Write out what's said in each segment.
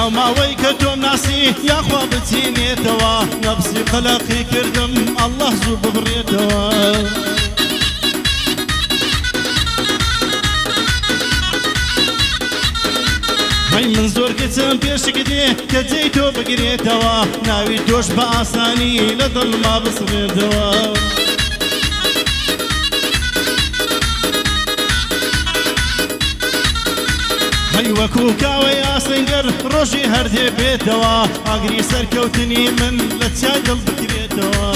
ناو ماوەی کە تۆم ناسی یاخوا بچینێتەوە نەفسی قەلەقی کردم ئەڵڵه زوو ببڕێتەوە هەی من زۆر کەچم پێشک دێ کە جێی تۆ بگرێتەوە ناوی تۆش بە ئاسانی لە دڵما بسڕێتەوە هەی وەکو کاوەی ئاسنگەر ڕۆژی هەردێ بێتەوە ئاگری سەرکەوتنی من لە چای دڵ بکرێتەوە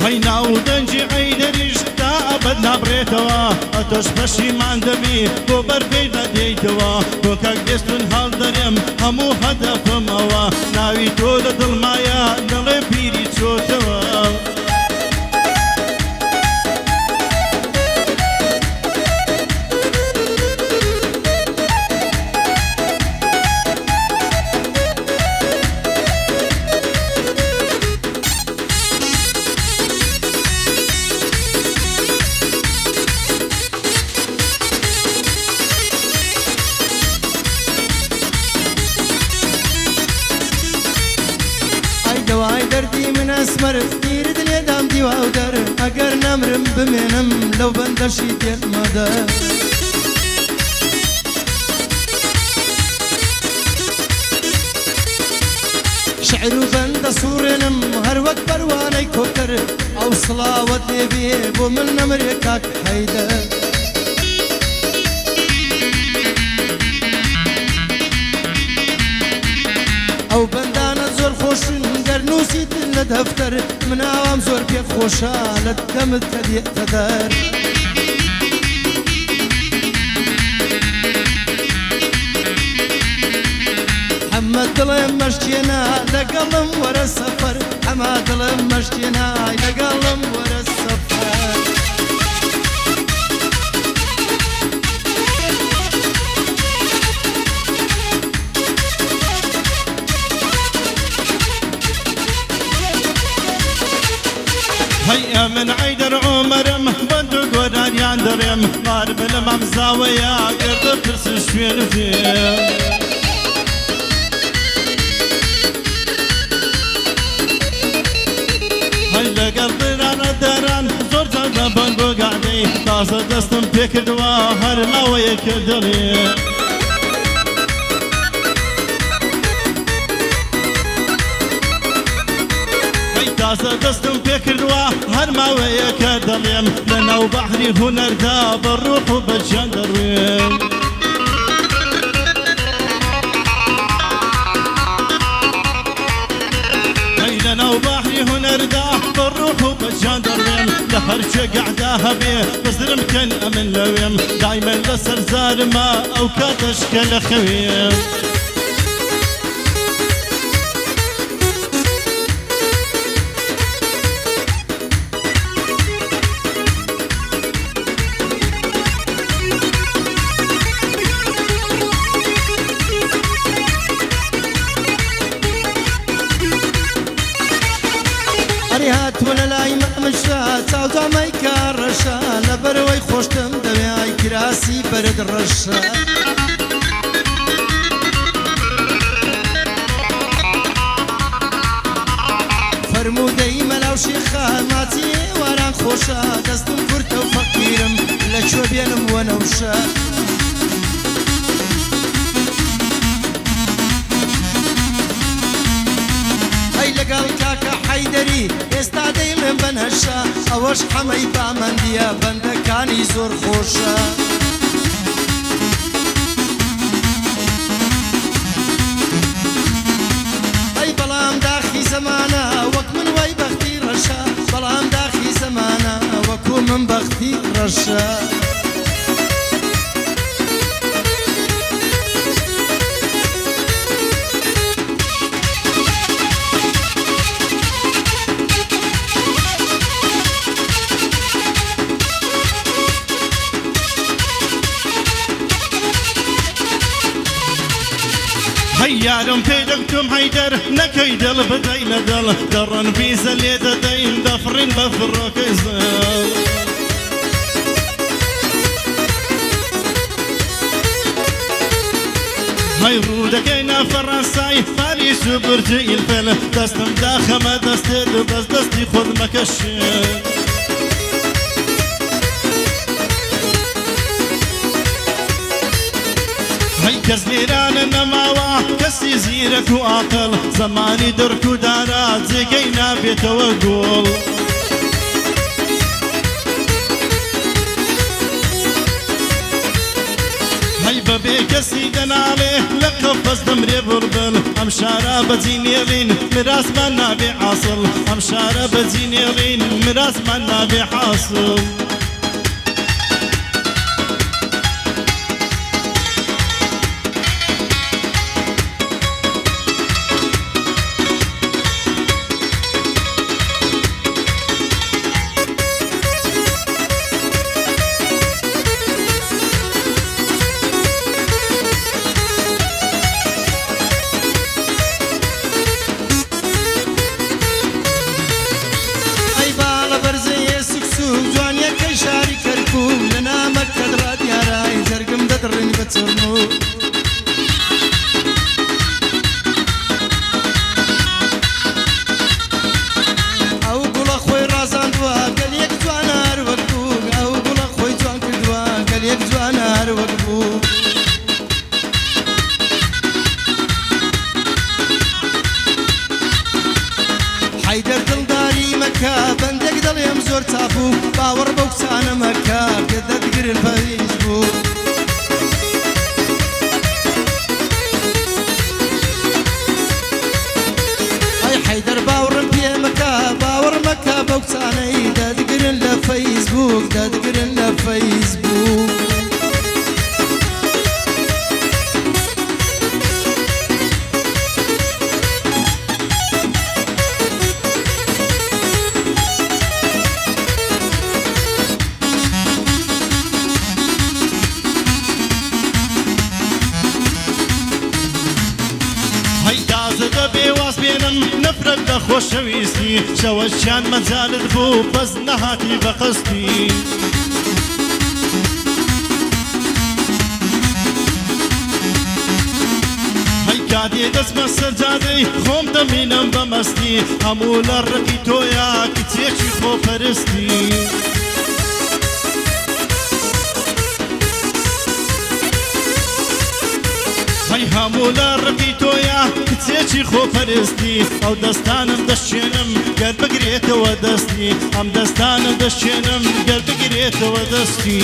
هەی ناو دەنجی عەیدەریش تا ئەبەد نابڕێتەوە ئەتۆش پەشیمان دەبی بۆ بەرپێی نەدێیتەوە بۆ کاک دێستون هەڵ دەرێم هەموو هەدەفم ئەوە ناوی تۆ لە دڵمایە دەڵێ پیری چۆتەوە دوای دەردی من ئەسمەر دیرت لێدام دیواو دەر ئەگەر نەمرم بمێنم لەو بەندەشی تێمەدە شعر و بەندە سوڕێنم هەر وەک پەروانەی کۆتەر ئەو سڵاوەت لێبێ بۆ من نەمرێ کاک هەیدەر ئەو بەندانە زۆر خۆشن گەرنووسیتن لە دەفتەر مناوام زۆر پێت خۆشە لە دەمت کە دێتە دەر ئەمە دڵێم مەشتێنە لەگەڵم وەرە سەفەر ئەمە دڵێم مەشتێنە لەگەڵم وەرە سەفەر هەی من عەیدەر عومەرم بەند و گۆدانیان دەڕێم مار بنم ئەم زاوەیە گەردە پرس شوێن فێم هەی لەگەڵ دەرانە دەران زۆر جان دەبەن بۆ گاندەی تازە دەستم پێ کردووە هەر ماوەیە کە دەڵێ تازە دەستم پێ کردووە هەر ماوەیە کە دەڵێم لە ناو بەحری هونەردا بە ڕوح و بە جان دەڕوێم هەی لە ناو بەحری هونەردا بە ڕوح و بە جان دەڕوێم لە هەر جێگەعدا هەبێ بزرم کەن ئەمن لەوێم دایمەن لەسەر زارمە ئەو کاتەش کە لە خەوێم هاتووە لە لای مەمشە چاوتامای کارڕەشە لە بەرەوەی خۆشتم دەوێ ئای کراسی بەرد ڕەشە فەرموودەی مەلاو شێخە ماچی واران خۆشە دەستم کورتە و فەقیرم لە کوێ بێنم وەنەوشە لەگەڵ کاکە حەیدەری ئێستا دەیڵێم بەنهەشە ئەوەش هەمەی بامەندیە بەندەکانی زۆر خۆشە ئەی بەڵام داخی زەمانە وەک من وای بەختی ڕەشە بەڵام داخی زەمانە وەکو من بەختی ڕەشە هەیارم پێدەکتم حەیدەر نەکەی دڵ بدەی لە دڵ دەڕەن بیزە لێ دەدەین دەفڕین بە فڕۆکەی زەڵ هەی ڕوودەکەینە فەڕەنسای پاریس و برجە ئیلفەل دەستم داخەمە دەستێت و بەس دەستی خۆت مەکەشێت هەی کەس لێرانە نەماوە کەسی زیرەک و ئاقڵ زەمانی دەرک و دارا جێگەی نابێتەوە گۆڵ هەی بەبێ کەسی دەناڵێ لە قەفەس دەمرێ بڕبن ئەم شارە بەجینێڵین مراسمان نابێ حاصڵ ئەم شارە بەجینێڵین مراسمان نابێ حاصڵ حیدەر دڵداری مەکە بەندێک دەڵێم زۆر چاپوو باوەڕ بەو قسانە مەکە کە دەتگرن فەیسبووک ئەی حیدەر باوەڕم پێ مەکە باوەڕ مەکە بەو قسانەی دەتگرن لە فەیسبووک دەتگرن لە فەیسبووک زەدە بێواز بێنم نەفرەت لە خۆشەویستی شەوەشیان مەجالت بوو بەس نەهاتی بە قەستی هەی کاتێ دەستمە سەجادەی خۆم دەمینم بە مەستی هەموو لە ڕقی تۆیە کچێکی خۆپەرستی هەی هەموو لە ڕقی تۆیە کچێکی خۆپەرستی ئەو دەستانم دەشێنم گەر بگرێتەوە دەستی ئەم دەستانم دەشێنم گەر بگرێتەوە دەستی